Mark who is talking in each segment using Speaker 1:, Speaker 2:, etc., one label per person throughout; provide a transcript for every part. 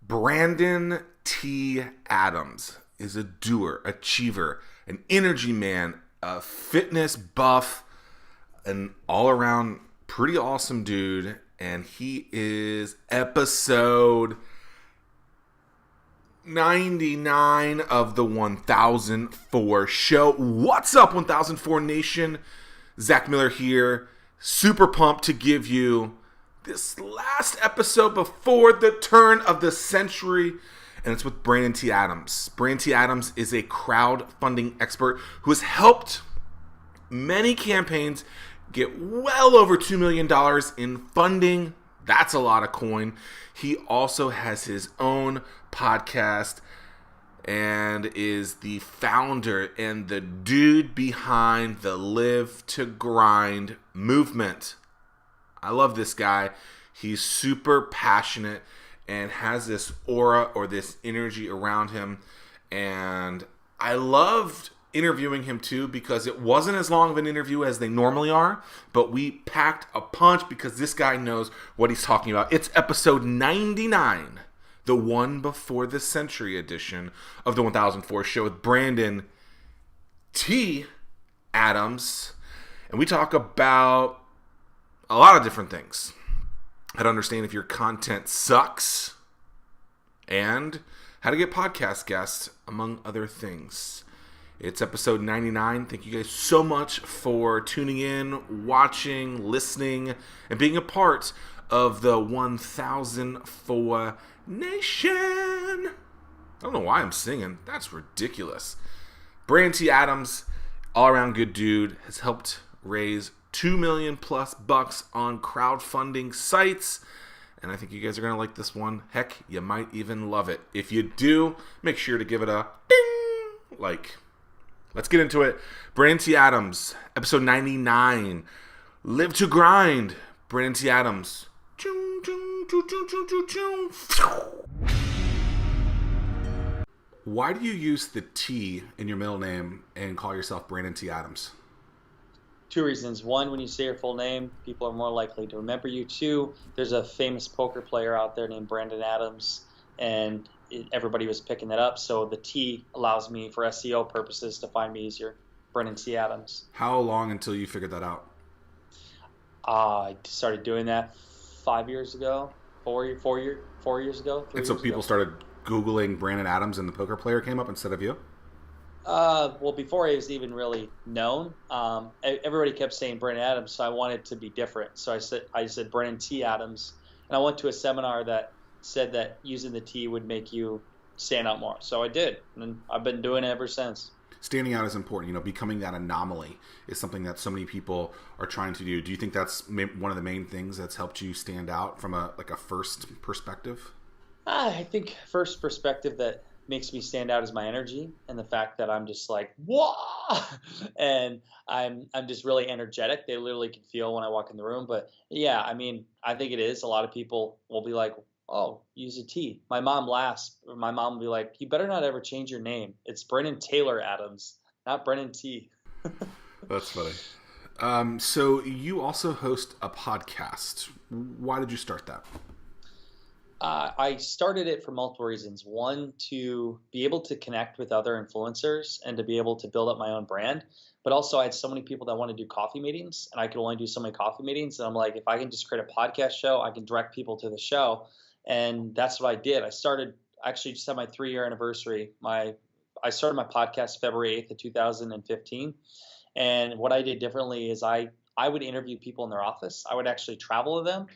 Speaker 1: Brandon T. Adams is a doer, achiever, an energy man, a fitness buff, an all-around pretty awesome dude, and he is episode 99 of the 1004 show. What's up, 1004 Nation? Zach Miller here. Super pumped to give you this last episode before the turn of the century, and it's with Brandon T. Adams. Brandon T. Adams is a crowdfunding expert who has helped many campaigns get well over $2 million in funding. That's a lot of coin. He also has his own podcast and is the founder and the dude behind the Live to Grind movement. I love this guy. He's super passionate and has this aura or this energy around him. And I loved interviewing him too because it wasn't as long of an interview as they normally are, but we packed a punch because this guy knows what he's talking about. It's episode 99, the one before the century edition of the 1004 show with Brandon T. Adams. And we talk about a lot of different things. How to understand if your content sucks, and how to get podcast guests, among other things. It's episode 99. Thank you guys so much for tuning in, watching, listening, and being a part of the 1004 Nation. I don't know why I'm singing. That's ridiculous. Brandon T. Adams, all-around good dude, has helped raise $2 million plus bucks on crowdfunding sites. And I think you guys are going to like this one. Heck, you might even love it. If you do, make sure to give it a ding like. Let's get into it. Brandon T. Adams, episode 99. Live to Grind. Brandon T. Adams. Why do you use the T in your middle name and call yourself Brandon T. Adams?
Speaker 2: Two reasons. One, when you say your full name, people are more likely to remember you. Two, there's a famous poker player out there named Brandon Adams, and everybody was picking that up. So the T allows me, for SEO purposes, to find me easier. Brandon T. Adams.
Speaker 1: How long until you figured that out?
Speaker 2: I started doing that 5 years ago, 4 years ago.
Speaker 1: And so people started Googling Brandon Adams and the poker player came up instead of you?
Speaker 2: Well, before I was even really known, everybody kept saying Brandon Adams, so I wanted to be different. So I said Brandon T. Adams, and I went to a seminar that said that using the T would make you stand out more. So I did, and I've been doing it ever since.
Speaker 1: Standing out is important. Becoming that anomaly is something that so many people are trying to do. Do you think that's one of the main things that's helped you stand out from a first perspective?
Speaker 2: I think first perspective that makes me stand out is my energy and the fact that I'm just like, whoa, and I'm just really energetic. They literally can feel when I walk in the room. But yeah, I mean, I think it is. A lot of people will be like, oh, use a T. My mom laughs. My mom will be like, you better not ever change your name. It's Brennan Taylor Adams, not Brennan T.
Speaker 1: That's funny. So you also host a podcast. Why did you start that?
Speaker 2: I started it for multiple reasons. One, to be able to connect with other influencers and to be able to build up my own brand. But also I had so many people that want to do coffee meetings, and I could only do so many coffee meetings. And I'm like, if I can just create a podcast show, I can direct people to the show. And that's what I did. I actually just had my 3-year anniversary. I started my podcast February 8th of 2015. And what I did differently is I would interview people in their office. I would actually travel to them.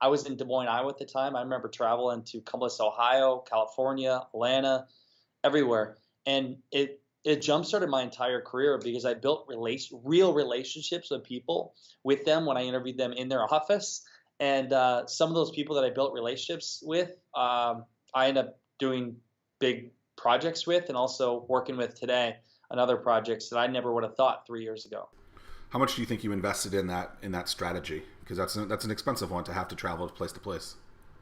Speaker 2: I was in Des Moines, Iowa at the time. I remember traveling to Columbus, Ohio, California, Atlanta, everywhere. And it jump-started my entire career because I built real relationships with people with them when I interviewed them in their office. And some of those people that I built relationships with, I end up doing big projects with and also working with today on other projects that I never would have thought 3 years ago.
Speaker 1: How much do you think you invested in that strategy? Because that's an expensive one to have to travel place to place.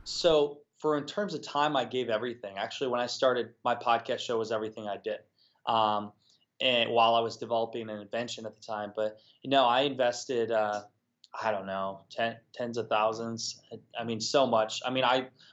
Speaker 2: So in terms of time, I gave everything. Actually, when I started, my podcast show was everything I did. And while I was developing an invention at the time, but I invested I don't know, tens of thousands. I mean, so much. I mean,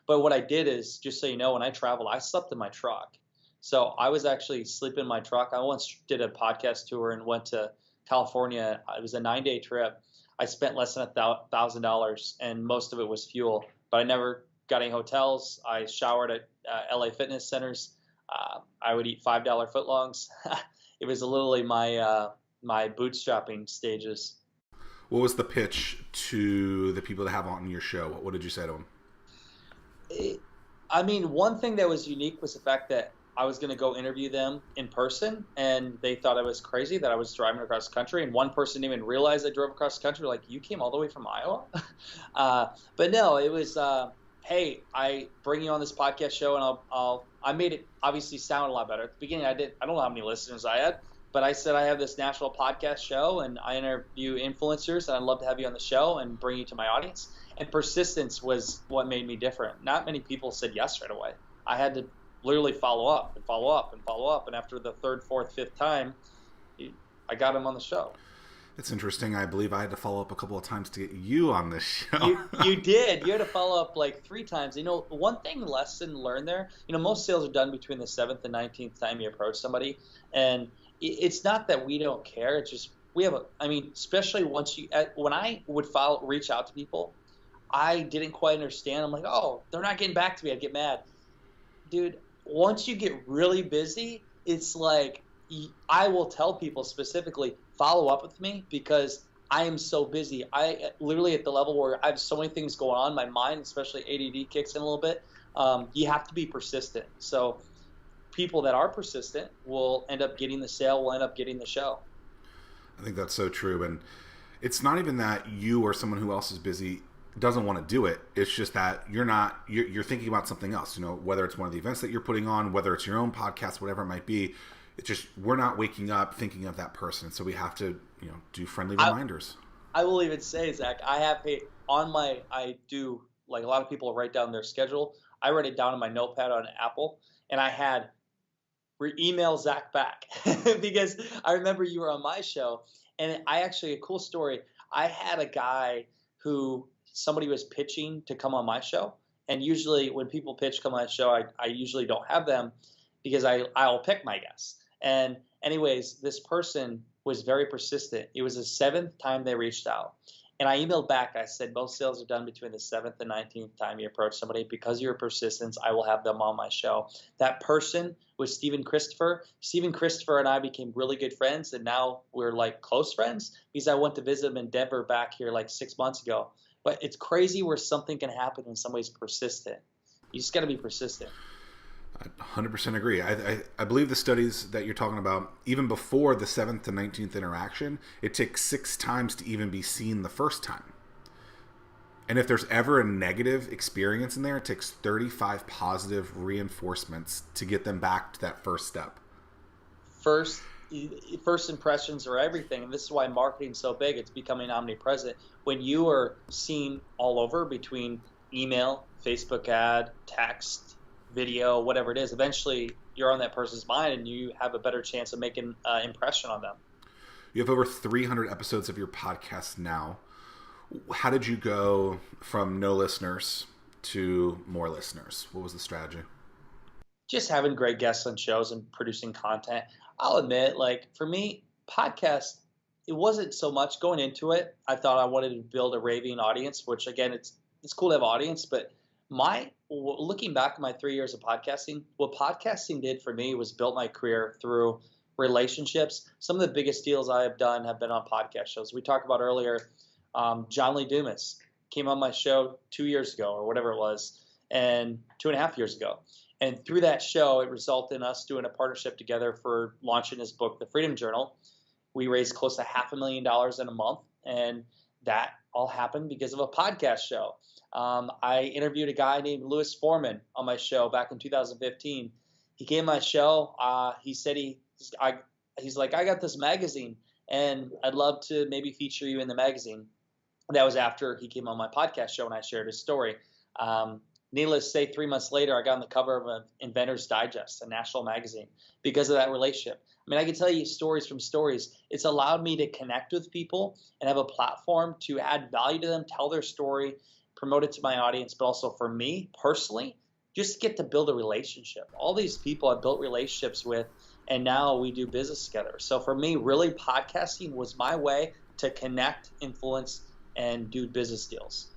Speaker 2: but what I did is, just so you know, when I traveled, I slept in my truck. So I was actually sleeping in my truck. I once did a podcast tour and went to California. It was a 9-day trip. I spent less than $1,000, and most of it was fuel. But I never got any hotels. I showered at LA fitness centers. I would eat $5 footlongs. It was literally my bootstrapping stages.
Speaker 1: What was the pitch to the people that have on your show? What did you say to them?
Speaker 2: I mean, one thing that was unique was the fact that I was going to go interview them in person, and they thought I was crazy that I was driving across the country. And one person didn't even realize I drove across the country. Like, you came all the way from Iowa? But no, it was, hey, I bring you on this podcast show, and I made it obviously sound a lot better. At the beginning, I don't know how many listeners I had, but I said I have this national podcast show, and I interview influencers, and I'd love to have you on the show and bring you to my audience. And persistence was what made me different. Not many people said yes right away. I had to literally follow up and follow up and follow up. And after the third, fourth, fifth time, I got him on the show.
Speaker 1: It's interesting. I believe I had to follow up a couple of times to get you on this show.
Speaker 2: You did. You had to follow up like 3 times. You know, one lesson learned there, you know, most sales are done between the 7th and 19th time you approach somebody. And it's not that we don't care. It's just especially when I would reach out to people, I didn't quite understand. I'm like, oh, they're not getting back to me. I'd get mad. Dude, once you get really busy, it's like I will tell people specifically, follow up with me because I am so busy. I literally at the level where I have so many things going on. My mind, especially ADD, kicks in a little bit. You have to be persistent. So people that are persistent will end up getting the sale, will end up getting the show.
Speaker 1: I think that's so true. And it's not even that you or someone who else is busy doesn't want to do it. It's just that you're thinking about something else, you know, whether it's one of the events that you're putting on, whether it's your own podcast, whatever it might be. It's just, we're not waking up thinking of that person. So we have to, you know, do friendly reminders.
Speaker 2: I will even say, Zach, I do, like a lot of people write down their schedule. I write it down on my notepad on Apple, and I had email Zach back because I remember you were on my show. And a cool story, I had a guy who somebody was pitching to come on my show. And usually when people pitch come on my show, I usually don't have them because I'll pick my guests. And anyways, this person was very persistent. It was the 7th time they reached out. And I emailed back. I said, most sales are done between the 7th and 19th time you approach somebody. Because of your persistence, I will have them on my show. That person was Stephen Christopher. Stephen Christopher and I became really good friends, and now we're like close friends because I went to visit him in Denver back here like 6 months ago. But it's crazy where something can happen when somebody's persistent. You just got to be persistent.
Speaker 1: I 100% agree. I believe the studies that you're talking about, even before the 7th to 19th interaction, it takes 6 times to even be seen the first time. And if there's ever a negative experience in there, it takes 35 positive reinforcements to get them back to that first step.
Speaker 2: First impressions are everything, and this is why marketing's so big. It's becoming omnipresent. When you are seen all over between email, Facebook ad, text, video, whatever it is, eventually you're on that person's mind and you have a better chance of making an impression on them.
Speaker 1: You have over 300 episodes of your podcast now. How did you go from no listeners to more listeners? What was the strategy?
Speaker 2: Just having great guests on shows and producing content. I'll admit, like for me, podcast, it wasn't so much going into it. I thought I wanted to build a raving audience, which again, it's cool to have audience, but looking back at my 3 years of podcasting, what podcasting did for me was built my career through relationships. Some of the biggest deals I have done have been on podcast shows. We talked about earlier, John Lee Dumas came on my show 2 years ago or whatever it was, and 2.5 years ago. And through that show, it resulted in us doing a partnership together for launching his book, The Freedom Journal. We raised close to $500,000 in a month, and that all happened because of a podcast show. I interviewed a guy named Louis Foreman on my show back in 2015. He came on my show. He said he's like, I got this magazine, and I'd love to maybe feature you in the magazine. That was after he came on my podcast show and I shared his story. Needless to say, 3 months later, I got on the cover of Inventor's Digest, a national magazine, because of that relationship. I mean, I can tell you stories from stories. It's allowed me to connect with people and have a platform to add value to them, tell their story, promote it to my audience, but also for me personally, just get to build a relationship. All these people I've built relationships with, and now we do business together. So for me, really, podcasting was my way to connect, influence, and do business deals.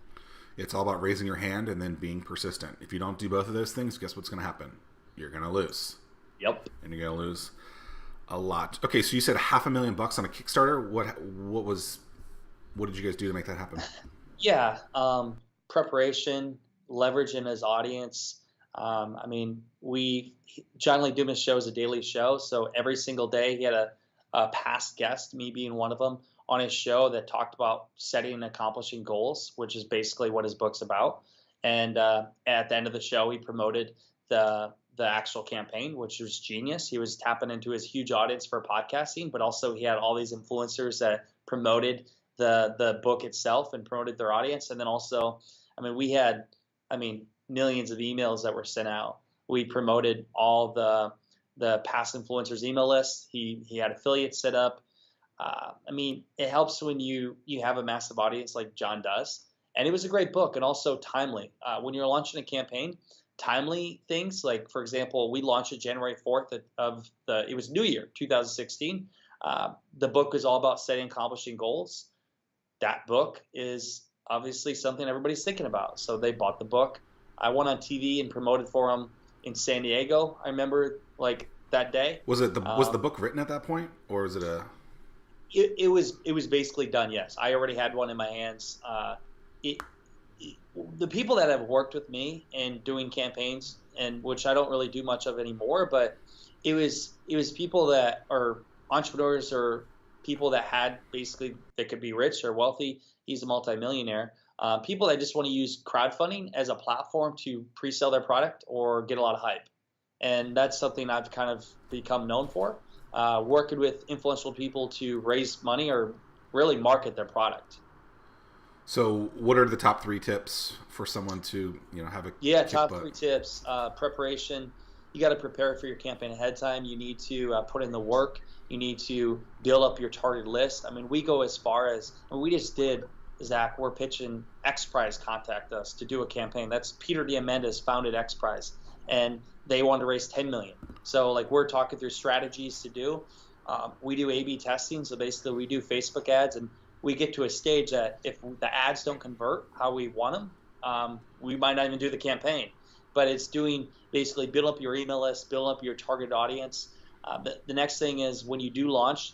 Speaker 1: It's all about raising your hand and then being persistent. If you don't do both of those things, guess what's going to happen? You're going to lose.
Speaker 2: Yep.
Speaker 1: And you're going to lose a lot. Okay, so you said $500,000 on a Kickstarter. What did you guys do to make that happen?
Speaker 2: Yeah, preparation, leveraging his audience. I mean, John Lee Dumas show is a daily show, so every single day he had a past guest, me being one of them, on his show that talked about setting and accomplishing goals, which is basically what his book's about. And at the end of the show, he promoted the actual campaign, which was genius. He was tapping into his huge audience for podcasting, but also he had all these influencers that promoted the book itself and promoted their audience. And then also, I mean, we had, millions of emails that were sent out. We promoted all the past influencers email list. He had affiliates set up. It helps when you have a massive audience like John does. And it was a great book and also timely. When you're launching a campaign, timely things, like, for example, we launched it January 4th it was New Year, 2016. The book is all about setting and accomplishing goals. That book is obviously something everybody's thinking about. So they bought the book. I went on TV and promoted for them in San Diego. I remember that day.
Speaker 1: Was the book written at that point, or was it a...
Speaker 2: It was basically done. Yes, I already had one in my hands. The people that have worked with me in doing campaigns, and which I don't really do much of anymore, but it was people that are entrepreneurs or people that had basically that could be rich or wealthy. He's a multimillionaire. People that just want to use crowdfunding as a platform to pre-sell their product or get a lot of hype, and that's something I've kind of become known for. Working with influential people to raise money or really market their product.
Speaker 1: So what are the top 3 tips for someone to, have a...
Speaker 2: Yeah, top 3 tips. Preparation. You got to prepare for your campaign ahead of time. You need to put in the work. You need to build up your target list. I mean, we go as far as, we just did, Zach, we're pitching X Prize contact us to do a campaign. That's Peter Diamandis founded X Prize, and they wanted to raise 10 million. So we're talking through strategies to do. We do A/B testing. So basically we do Facebook ads, and we get to a stage that if the ads don't convert how we want them, we might not even do the campaign. But it's doing basically build up your email list, build up your target audience. The next thing is when you do launch,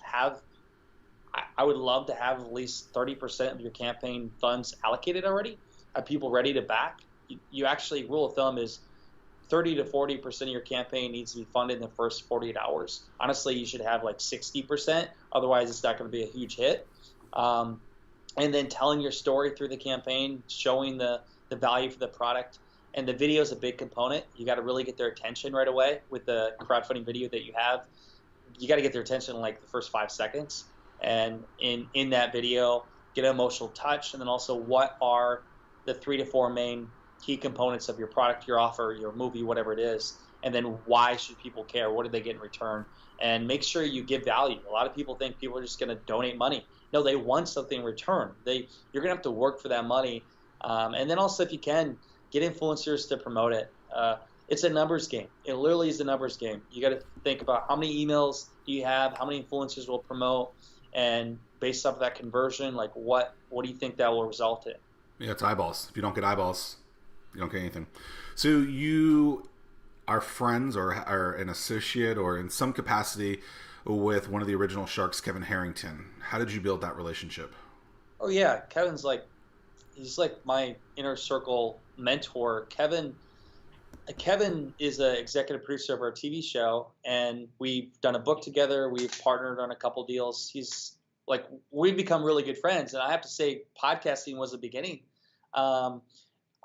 Speaker 2: I would love to have at least 30% of your campaign funds allocated already, have people ready to back. You actually, rule of thumb is 30 to 40% of your campaign needs to be funded in the first 48 hours. Honestly, you should have 60%. Otherwise, it's not going to be a huge hit. And then telling your story through the campaign, showing the value for the product. And the video is a big component. You got to really get their attention right away with the crowdfunding video that you have. You got to get their attention in the first 5 seconds. And in that video, get an emotional touch. And then also, what are the 3 to 4 main key components of your product, your offer, your movie, whatever it is, and then why should people care? What do they get in return? And make sure you give value. A lot of people think people are just going to donate money. No, they want something in return. You're going to have to work for that money. And then also, if you can, get influencers to promote it. It's a numbers game. It literally is a numbers game. You got to think about how many emails do you have, how many influencers will promote, and based off of that conversion, what do you think that will result in?
Speaker 1: Yeah, it's eyeballs. If you don't get eyeballs, you don't get anything. So you are friends or are an associate or in some capacity with one of the original Sharks, Kevin Harrington. How did you build that relationship?
Speaker 2: Oh yeah, Kevin's he's my inner circle mentor. Kevin is an executive producer of our TV show, and we've done a book together. We've partnered on a couple deals. He's we've become really good friends, and I have to say, podcasting was the beginning. When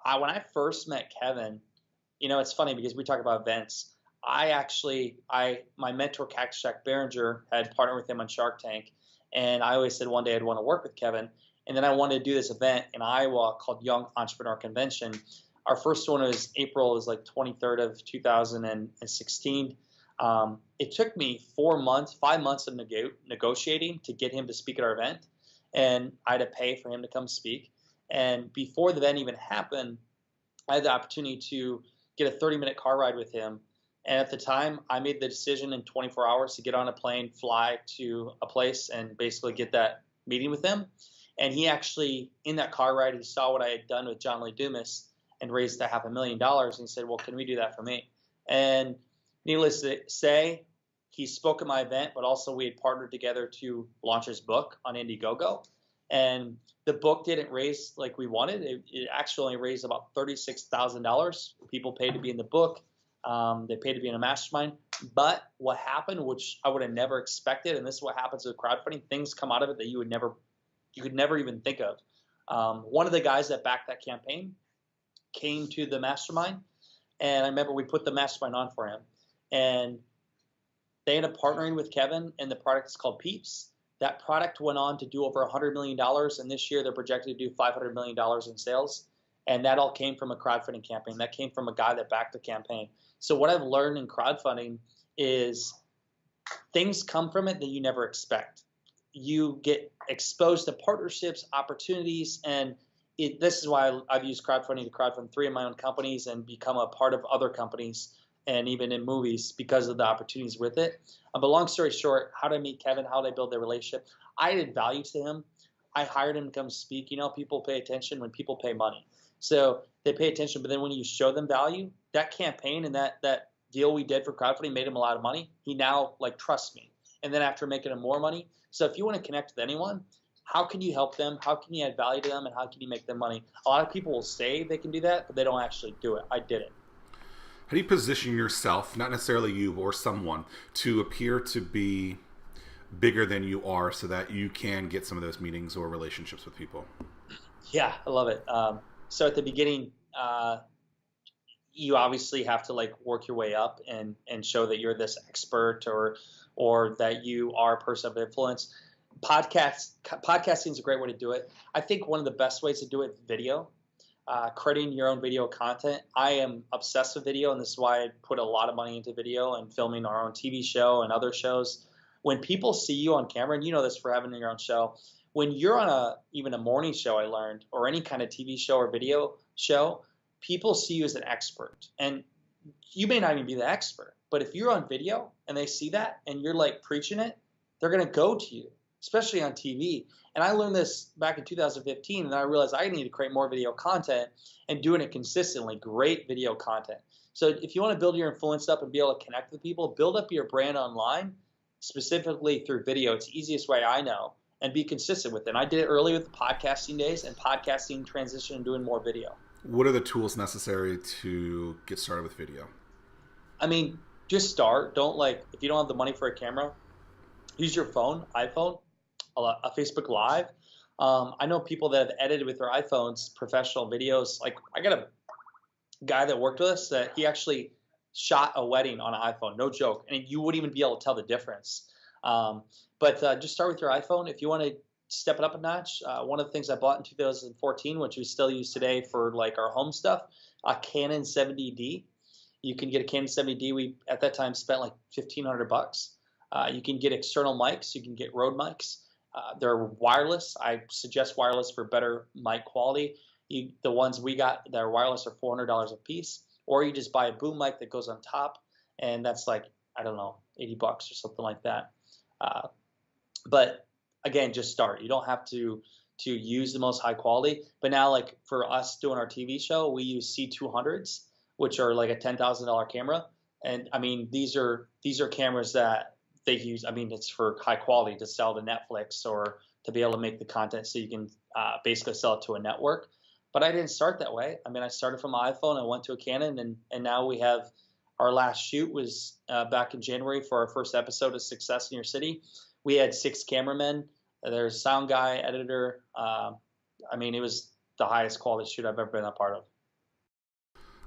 Speaker 2: I first met Kevin, it's funny because we talk about events. My mentor, Jack Behringer, had partnered with him on Shark Tank, and I always said one day I'd want to work with Kevin. And then I wanted to do this event in Iowa called Young Entrepreneur Convention. Our first one was April, was like 23rd of 2016. It took me 5 months of negotiating to get him to speak at our event, and I had to pay for him to come speak. And before the event even happened, I had the opportunity to get a 30-minute car ride with him. And at the time, I made the decision in 24 hours to get on a plane, fly to a place, and basically get that meeting with him. And he actually, in that car ride, he saw what I had done with John Lee Dumas and raised $500,000. And he said, well, can we do that for me? And needless to say, he spoke at my event, but also we had partnered together to launch his book on Indiegogo. And the book didn't raise like we wanted. It actually only raised about $36,000. People paid to be in the book. They paid to be in a mastermind. But what happened, which I would have never expected, and this is what happens with crowdfunding, things come out of it that you could never even think of. One of the guys that backed that campaign came to the mastermind, and I remember we put the mastermind on for him. And they ended up partnering with Kevin, and the product is called Peeps. That product went on to do over $100 million, and this year they're projected to do $500 million in sales. And that all came from a crowdfunding campaign. That came from a guy that backed the campaign. So what I've learned in crowdfunding is things come from it that you never expect. You get exposed to partnerships, opportunities, and this is why I've used crowdfunding to crowdfund 3 of my own companies and become a part of other companies, and even in movies, because of the opportunities with it. But long story short, how did I meet Kevin? How did I build their relationship? I added value to him. I hired him to come speak. You know, people pay attention when people pay money. So they pay attention, but then when you show them value, that campaign and that deal we did for crowdfunding made him a lot of money. He now trusts me. And then after making him more money. So if you want to connect with anyone, how can you help them? How can you add value to them? And how can you make them money? A lot of people will say they can do that, but they don't actually do it. I did it.
Speaker 1: How do you position yourself, not necessarily you or someone, to appear to be bigger than you are so that you can get some of those meetings or relationships with people?
Speaker 2: Yeah, I love it. So at the beginning, you obviously have to work your way up and show that you're this expert or that you are a person of influence. Podcasting is a great way to do it. I think one of the best ways to do it is video. Creating your own video content. I am obsessed with video, and this is why I put a lot of money into video and filming our own TV show and other shows. When people see you on camera, and you know this for having your own show, when you're on even a morning show, I learned, or any kind of TV show or video show, people see you as an expert. And you may not even be the expert, but if you're on video and they see that and you're preaching it, they're going to go to you, especially on TV. And I learned this back in 2015, and I realized I need to create more video content and doing it consistently, great video content. So if you want to build your influence up and be able to connect with people, build up your brand online, specifically through video. It's the easiest way I know, and be consistent with it. And I did it early with the podcasting days, and podcasting transitioned and doing more video.
Speaker 1: What are the tools necessary to get started with video?
Speaker 2: I mean, just start. Don't if you don't have the money for a camera, use your phone, iPhone, a Facebook Live. I know people that have edited with their iPhones, professional videos. I got a guy that worked with us that he actually shot a wedding on an iPhone, no joke, and you wouldn't even be able to tell the difference. But just start with your iPhone. If you want to step it up a notch, one of the things I bought in 2014, which we still use today for our home stuff, a Canon 70D. You can get a Canon 70D. We at that time spent $1,500. You can get external mics. You can get Rode mics. They're wireless. I suggest wireless for better mic quality. The ones we got that are wireless are $400 a piece, or you just buy a boom mic that goes on top, and that's I don't know, $80 or something like that. But again, just start. You don't have to use the most high quality. But now, for us doing our TV show, we use C200s, which are a $10,000 camera. And I mean, these are cameras that they use. I mean, it's for high quality to sell to Netflix or to be able to make the content so you can basically sell it to a network. But I didn't start that way. I mean, I started from my iPhone. I went to a Canon, and now we have our last shoot was back in January for our first episode of Success in Your City. We had 6 cameramen. There's a sound guy, editor. I mean, it was the highest quality shoot I've ever been a part of.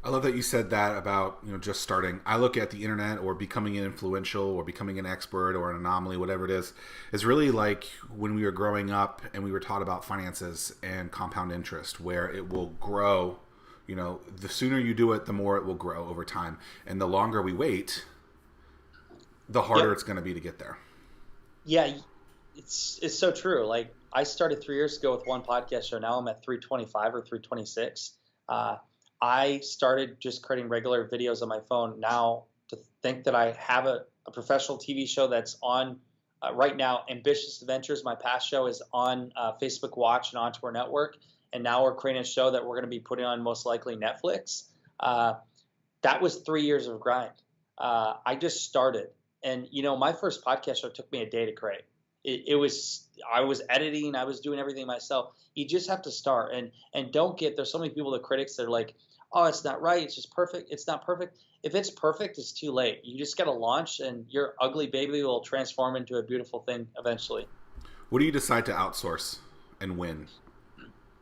Speaker 1: I love that you said that about just starting. I look at the internet or becoming an influential or becoming an expert or an anomaly, whatever it is really like when we were growing up and we were taught about finances and compound interest, where it will grow the sooner you do it, the more it will grow over time. And the longer we wait, the harder it's going to be to get there.
Speaker 2: Yeah, it's so true. Like I started 3 years ago with one podcast show. Now I'm at 325 or 326. I started just creating regular videos on my phone. Now to think that I have a professional TV show that's on right now, Ambitious Adventures, my past show, is on Facebook Watch and onto our network. And now we're creating a show that we're going to be putting on most likely Netflix. That was 3 years of grind. I just started. And, my first podcast show took me a day to create. I was editing, I was doing everything myself. You just have to start. And there's so many people, the critics, that are like, oh, it's not right. It's just perfect. It's not perfect. If it's perfect, it's too late. You just got to launch, and your ugly baby will transform into a beautiful thing eventually.
Speaker 1: What do you decide to outsource and when?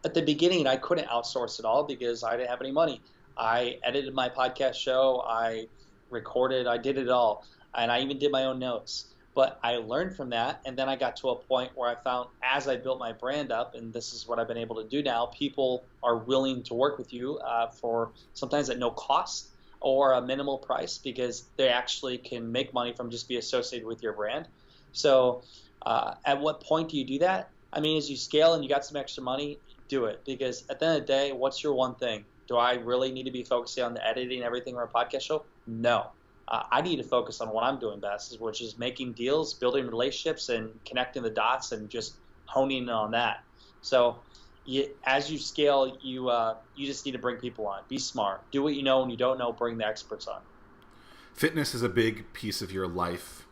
Speaker 2: At the beginning, I couldn't outsource it all because I didn't have any money. I edited my podcast show. I recorded. I did it all. And I even did my own notes. But I learned from that, and then I got to a point where I found, as I built my brand up, and this is what I've been able to do now, people are willing to work with you for sometimes at no cost or a minimal price, because they actually can make money from just be associated with your brand. So at what point do you do that? I mean, as you scale and you got some extra money, do it. Because at the end of the day, what's your one thing? Do I really need to be focusing on the editing and everything for a podcast show? No. I need to focus on what I'm doing best, which is making deals, building relationships, and connecting the dots, and just honing in on that. So as you scale, you just need to bring people on. Be smart. Do what you know. When you don't know, bring the experts on.
Speaker 1: Fitness is a big piece of your life.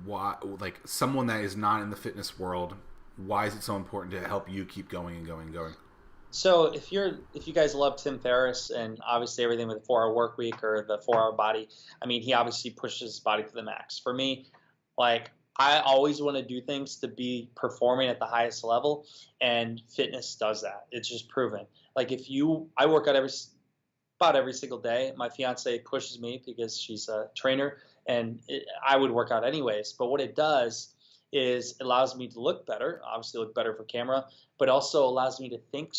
Speaker 1: Why, like someone that is not in the fitness world, why is it so important to help you keep going and going and going?
Speaker 2: So if you guys love Tim Ferriss and obviously everything with the 4-hour work week or the 4-hour body, I mean, he obviously pushes his body to the max. For me, like I always want to do things to be performing at the highest level, and fitness does that. It's just proven. Like I work out about every single day. My fiance pushes me because she's a trainer, and I would work out anyways. But what it does is it allows me to look better, obviously look better for camera, but also allows me to think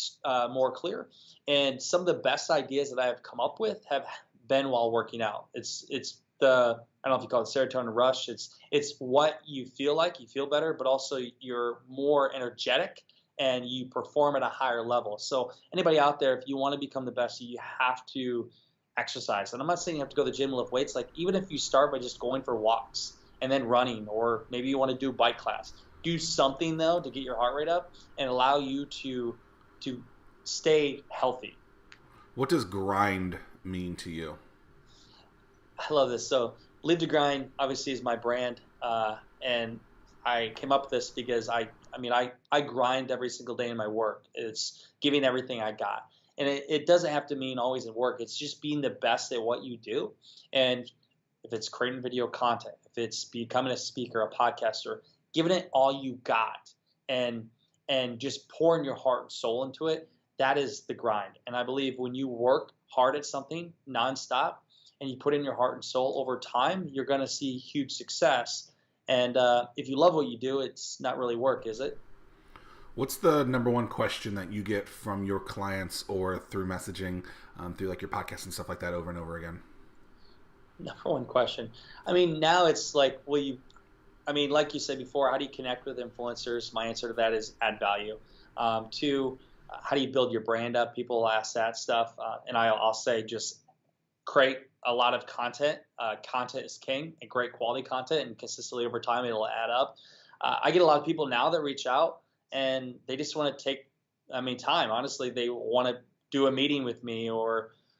Speaker 2: more clear. And some of the best ideas that I have come up with have been while working out. It's the, I don't know if you call it serotonin rush. It's what you feel like, you feel better, but also you're more energetic and you perform at a higher level. So anybody out there, if you want to become the best, you have to exercise. And I'm not saying you have to go to the gym and lift weights. Like even if you start by just going for walks and then running, or maybe you want to do bike class, do something though to get your heart rate up and allow you to stay healthy.
Speaker 1: What does grind mean to you?
Speaker 2: I love this. So Live to Grind obviously is my brand, and I came up with this because I grind every single day in my work. It's giving everything I got, and it doesn't have to mean always in work. It's just being the best at what you do. And if it's creating video content, if it's becoming a speaker, a podcaster, giving it all you got and just pouring your heart and soul into it, that is the grind. And I believe when you work hard at something nonstop and you put in your heart and soul over time, you're going to see huge success. And if you love what you do, it's not really work, is it?
Speaker 1: What's the number one question that you get from your clients or through messaging, through like your podcast and stuff like that over and over again?
Speaker 2: Number one question. I mean, now it's like, like you said before, how do you connect with influencers? My answer to that is add value. Two, how do you build your brand up? People ask that stuff. And I'll say just create a lot of content. Content is king, and great quality content, and consistently over time, it'll add up. I get a lot of people now that reach out and they just want to take, time. Honestly, they want to do a meeting with me,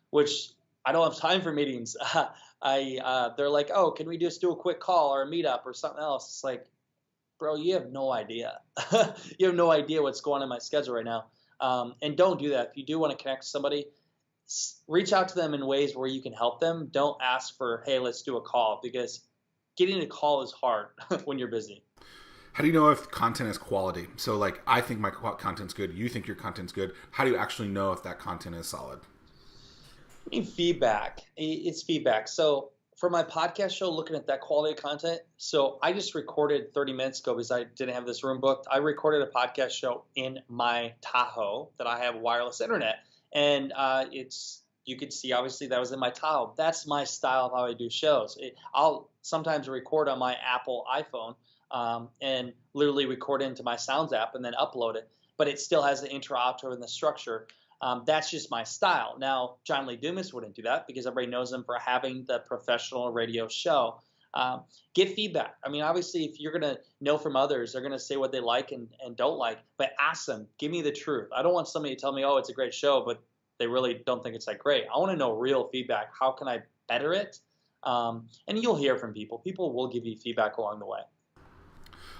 Speaker 2: which I don't have time for meetings. They're like, oh, can we just do a quick call or a meetup or something else? It's like, bro, you have no idea. You have no idea what's going on in my schedule right now. And don't do that. If you do want to connect with somebody, reach out to them in ways where you can help them. Don't ask for, hey, let's do a call, because getting a call is hard when you're busy.
Speaker 1: How do you know if content is quality? So like, I think my content's good. You think your content's good. How do you actually know if that content is solid?
Speaker 2: Feedback. It's feedback. So for my podcast show, looking at that quality of content, so I just recorded 30 minutes ago because I didn't have this room booked. I recorded a podcast show in my Tahoe that I have wireless internet. And you could see obviously that was in my tile. That's my style of how I do shows. I'll sometimes record on my Apple iPhone and literally record into my Sounds app and then upload it. But it still has the intro, outro, and the structure. That's just my style. Now, John Lee Dumas wouldn't do that because everybody knows him for having the professional radio show. Get feedback. I mean, obviously, if you're going to know from others, they're going to say what they like and don't like, but ask them, give me the truth. I don't want somebody to tell me, oh, it's a great show, but they really don't think it's that great. I want to know real feedback. How can I better it? And you'll hear from people. People will give you feedback along the way.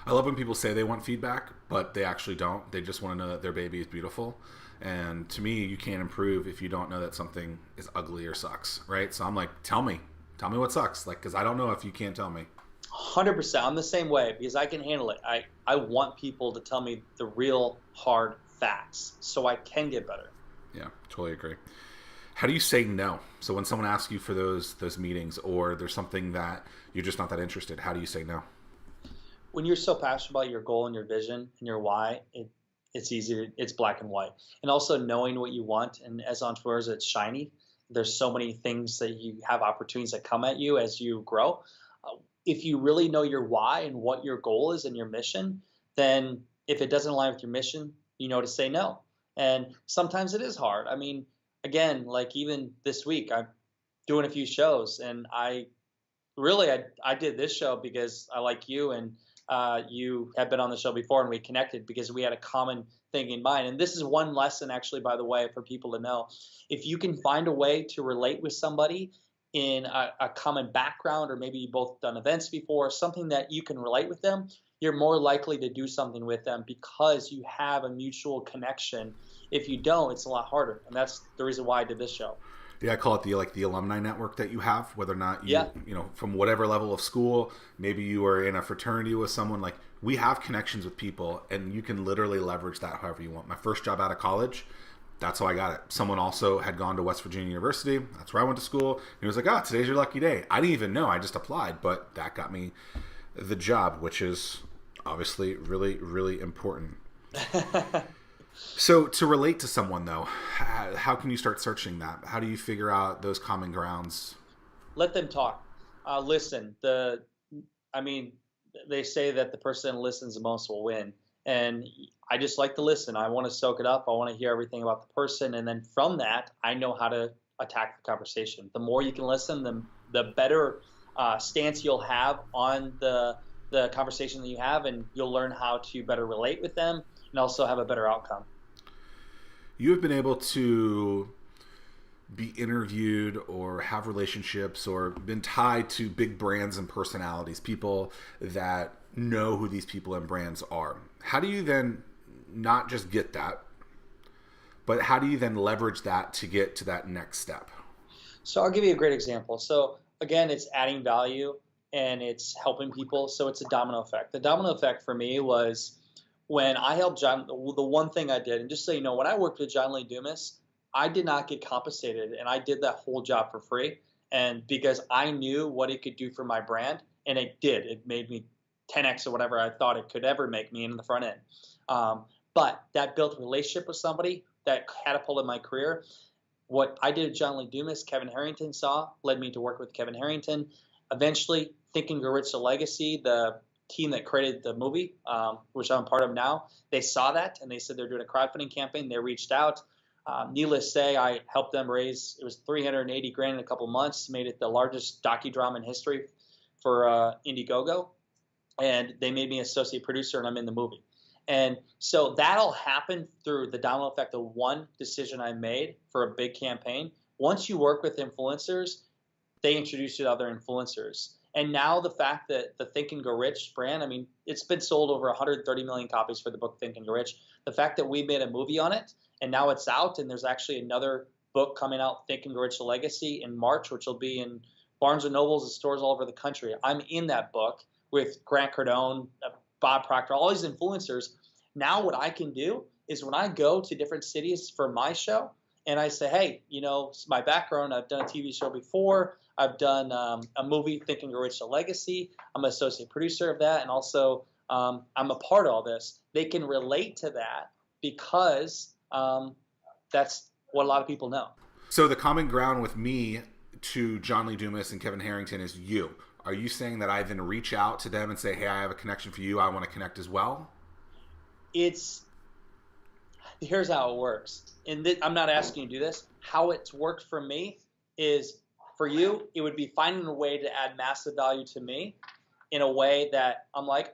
Speaker 1: I love when people say they want feedback, but they actually don't. They just want to know that their baby is beautiful. And to me, you can't improve if you don't know that something is ugly or sucks, right? So I'm like, tell me what sucks, like, because I don't know if you can't tell me.
Speaker 2: 100%. I'm the same way because I can handle it. I want people to tell me the real hard facts so I can get better.
Speaker 1: Yeah, totally agree. How do you say no? So when someone asks you for those meetings, or there's something that you're just not that interested, how do you say no?
Speaker 2: When you're so passionate about your goal and your vision and your why, it's easier. It's black and white. And also knowing what you want. And as entrepreneurs, it's shiny. There's so many things that you have opportunities that come at you as you grow. If you really know your why and what your goal is and your mission, then if it doesn't align with your mission, you know to say no. And sometimes it is hard. I mean, again, like even this week, I'm doing a few shows, and I did this show because I like you, and you had been on the show before, and we connected because we had a common thing in mind. And this is one lesson, actually, by the way, for people to know. If you can find a way to relate with somebody in a common background, or maybe you both done events before, something that you can relate with them, you're more likely to do something with them because you have a mutual connection. If you don't, it's a lot harder. And that's the reason why I did this show.
Speaker 1: Yeah, I call it the alumni network that you have, whether or not you from whatever level of school, maybe you are in a fraternity with someone, like we have connections with people, and you can literally leverage that however you want. My first job out of college, that's how I got it. Someone also had gone to West Virginia University. That's where I went to school. And he was like, today's your lucky day. I didn't even know. I just applied, but that got me the job, which is obviously really, really important. So to relate to someone, though, how can you start searching that? How do you figure out those common grounds?
Speaker 2: Let them talk. Listen. They say that the person that listens the most will win. And I just like to listen. I want to soak it up. I want to hear everything about the person. And then from that, I know how to attack the conversation. The more you can listen, the better stance you'll have on the conversation that you have, and you'll learn how to better relate with them and also have a better outcome.
Speaker 1: You have been able to be interviewed or have relationships or been tied to big brands and personalities, people that know who these people and brands are. How do you then not just get that, but how do you then leverage that to get to that next step?
Speaker 2: So I'll give you a great example. So again, it's adding value and it's helping people. So it's a domino effect. The domino effect for me was when I helped John, the one thing I did, and just so you know, when I worked with John Lee Dumas, I did not get compensated, and I did that whole job for free. And because I knew what it could do for my brand, and it did. It made me 10x or whatever I thought it could ever make me in the front end. But that built a relationship with somebody that catapulted my career. What I did at John Lee Dumas, Kevin Harrington saw, led me to work with Kevin Harrington. Eventually, Think and Grow Rich: The Legacy, the team that created the movie, which I'm part of now, they saw that and they said they're doing a crowdfunding campaign. They reached out. Needless to say, I helped them raise, it was $380,000 in a couple months, made it the largest docudrama in history for Indiegogo. And they made me associate producer, and I'm in the movie. And so that'll happen through the domino effect of one decision I made for a big campaign. Once you work with influencers, they introduce you to other influencers. And now the fact that the Think and Grow Rich brand, I mean, it's been sold over 130 million copies for the book Think and Grow Rich. The fact that we made a movie on it, and now it's out, and there's actually another book coming out, Think and Grow Rich: The Legacy, in March, which will be in Barnes & Nobles and stores all over the country. I'm in that book with Grant Cardone, Bob Proctor, all these influencers. Now what I can do is when I go to different cities for my show, and I say, hey, you know, it's my background. I've done a TV show before. I've done a movie, Think and Grow Rich: The Legacy. I'm an associate producer of that. And also I'm a part of all this. They can relate to that because that's what a lot of people know.
Speaker 1: So the common ground with me to John Lee Dumas and Kevin Harrington is you. Are you saying that I then reach out to them and say, hey, I have a connection for you, I want to connect as well?
Speaker 2: Here's how it works. And I'm not asking you to do this. How it's worked for me is, for you, it would be finding a way to add massive value to me in a way that I'm like,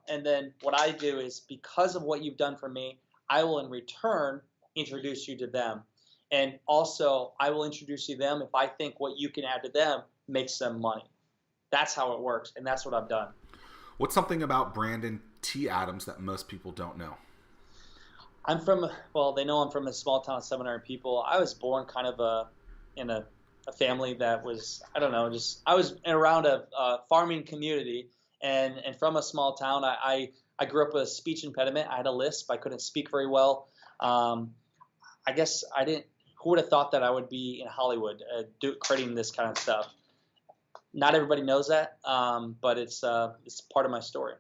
Speaker 2: and then what I do is, because of what you've done for me, I will in return introduce you to them. And also, I will introduce you to them if I think what you can add to them makes them money. That's how it works, and that's what I've done.
Speaker 1: What's something about Brandon T. Adams that most people don't know?
Speaker 2: They know I'm from a small town of 700 people. I was born kind of in a family that was, I don't know, I was around a farming community, and from a small town. I grew up with a speech impediment. I had a lisp. I couldn't speak very well. I guess I didn't. Who would have thought that I would be in Hollywood creating this kind of stuff? Not everybody knows that, but it's part of my story.